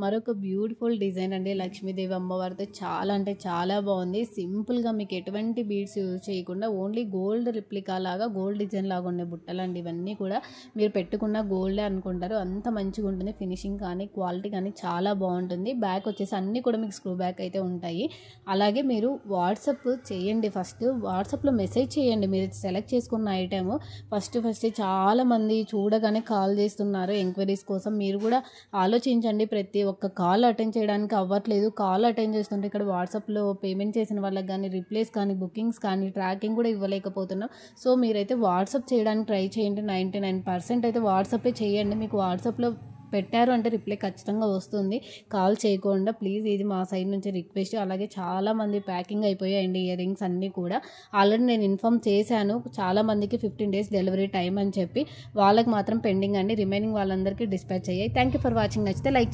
మరొక beautiful design అండి. లక్ష్మీదేవి అమ్మవారితో చాలా అంటే చాలా బాగుంది. సింపుల్గా మీకు ఎటువంటి బీడ్స్ యూజ్ చేయకుండా ఓన్లీ గోల్డ్ రిప్లికా లాగా గోల్డ్ డిజైన్ లాగా ఉండే బుట్టలండి. ఇవన్నీ కూడా మీరు పెట్టుకున్న గోల్డే అనుకుంటారు, అంత మంచిగా ఉంటుంది. ఫినిషింగ్ కానీ క్వాలిటీ కానీ చాలా బాగుంటుంది. బ్యాక్ వచ్చేసి అన్నీ కూడా మీకు స్క్రూ బ్యాక్ అయితే ఉంటాయి. అలాగే మీరు వాట్సాప్ చేయండి, ఫస్ట్ వాట్సాప్లో మెసేజ్ చేయండి. మీరు సెలెక్ట్ చేసుకున్న ఐటెము ఫస్ట్ చాలామంది చూడగానే కాల్ చేస్తున్నారు ఎంక్వైరీస్ కోసం. మీరు కూడా ఆలోచించండి, ప్రతి ఒక్క కాల్ అటెండ్ చేయడానికి అవ్వట్లేదు. కాల్ అటెండ్ చేస్తుంటే ఇక్కడ వాట్సాప్లో పేమెంట్ చేసిన వాళ్ళకి కానీ రిప్లైస్ కానీ బుకింగ్స్ కానీ ట్రాకింగ్ కూడా ఇవ్వలేకపోతున్నాం. సో మీరైతే వాట్సాప్ చేయడానికి ట్రై చేయండి. 99% అయితే వాట్సాపే చేయండి. మీకు వాట్సాప్లో పెట్టారు అంటే రిప్లై ఖచ్చితంగా వస్తుంది. కాల్ చేయకుండా ప్లీజ్, ఇది మా సైడ్ నుంచి రిక్వెస్ట్. అలాగే చాలామంది ప్యాకింగ్ అయిపోయాయండి ఇయర్ రింగ్స్ అన్నీ కూడా. ఆల్రెడీ నేను ఇన్ఫామ్ చేశాను చాలామందికి 15 days డెలివరీ టైం అని చెప్పి. వాళ్ళకి మాత్రం పెండింగ్ అండి. రిమైనింగ్ వాళ్ళందరికీ డిస్పాచ్ అయ్యాయి. Thank you for watching. నచ్చితే లైక్